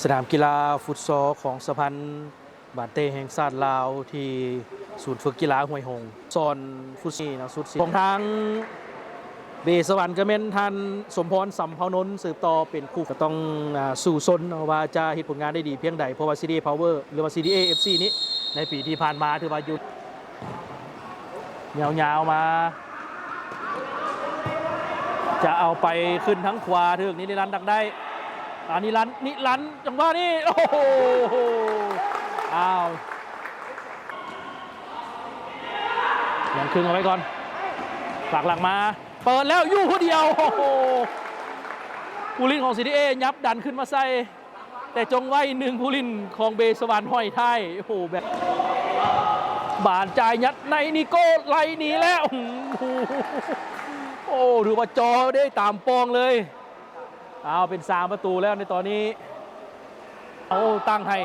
สนามกีฬาฟุตซอลของสะพานบานเตแห่งชาติลาวที่ศูนย์ฝึกกีฬาห้วยหงสอนฟุตซีนะสุดของทางเบสวรรค์กระเมนทันสมพรสัมภานนท์สืบต่อเป็นคู่ก็ต้องสู่ซนว่าจะเห็นผลงานได้ดีเพียงใดเพราะว่า CDA Power หรือว่า CDA FC นี้ในปีที่ผ่านมาถือว่าหยุดยาวๆมาจะเอาไปขึ้นทั้งขวาถึงนี้ในรันดักได้นิรันดร์จังหวะนี้โอ้โหอ้าวยังครึ่งเอาไว้ก่อนฝากหลังมาเปิดแล้วยู่คนเดียวโอ้โหผู้ลินของ CDA ยับดันขึ้นมาใส่แต่จงไว้หนึ่งผู้ลินของเบสวรรค์ห้อยท้ายโอ้โหแบบบานจ่ายยัดในนิโก้ไล่หนีแล้วโอ้ถือว่าจอได้ตามปองเลยเอาเป็น3ประตูแล้วในตอนนี้เอาตั้งให้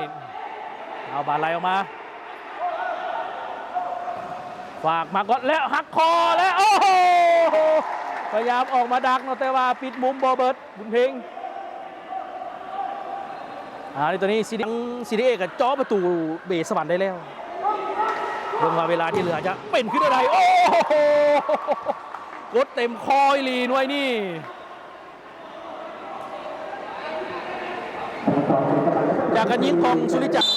เอาบาลไหลออกมาฝากมาก่อนแล้วหักคอแล้วโอ้โหพยายามออกมาดักแต่ว่าปิดมุมบอเบิร์ตบุญเพ็งในตอนนี้CDAกับจ่อประตูเบสวรรค์ได้แล้วเรื่องว่าเวลาที่เหลือจะเป็นขึ้นอะไรโอ้โหกดเต็มคอยลีนไว้นี่จากการยิงของสุริจักร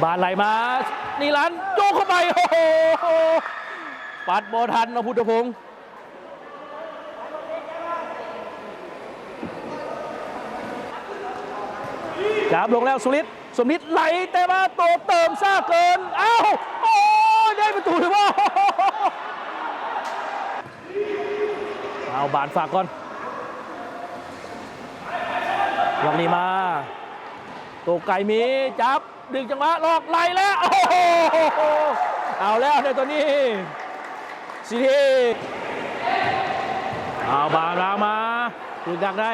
บาลไหลมานิรันดร์โยกเข้าไปโอ้โหปัดบอทันนะพุทธพงศ์จับลงแล้วสุริศสมนิดไหลแต่ว่าโตเติมซ่าเกินอ้าวโอ้ได้ประตูถือว่าเอาบานฝากก่อนวันนี้มาโตไก่มีจับดึงจังหวะลอกไหลแล้วโอ้โหเอาแล้วในตัวนี้CDAเอาบาลามาถึงดักได้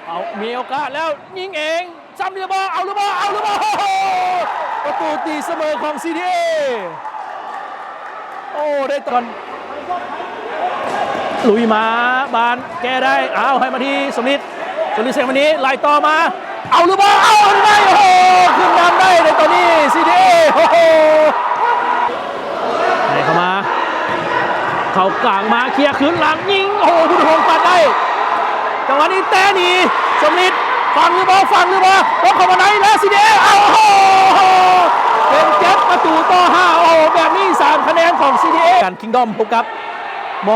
เอามีโอกาสแล้วยิงเองซ้ำหรือเปล่าเอาหรือเปล่าประตูตีเสมอของCDAโอ้ได้ตอนลุยมาบานแก้ได้เอาให้มาที่สมนิดเซงวันนี้ไล่ต่อมาเอาหรือเปล่าเอาหรือไม่โอ้โหขึ้นนำได้ในตอนนี้CDAโอ้โหให้เข้ามาเข้ากลางมาเคลียร์คืนหลังยิงโอ้โหพุทธพงศ์ปัดได้จังหวะนี้แต้หนีสมนิดฟังหรือเปล่าแล้วเข้ามาไหนแล้วCDAเอาโอ้โหเป็น7ประตูต่อ5โอ้แบบนี้3คะแนนของCDAการคิงดอมพบกับม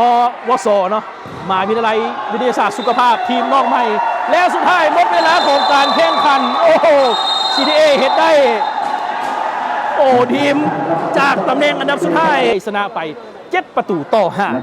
วสเนาะมหาวิทยาลัยวิทยาศาสตร์สุขภาพทีมน้องใหม่และสุดท้ายหมดเวลาของการแข่งขันโอ้โหCDAเฮ็ดได้โอ้ทีมจากตำแหน่งอันดับสุดท้ายชนะไป7ประตูต่อ5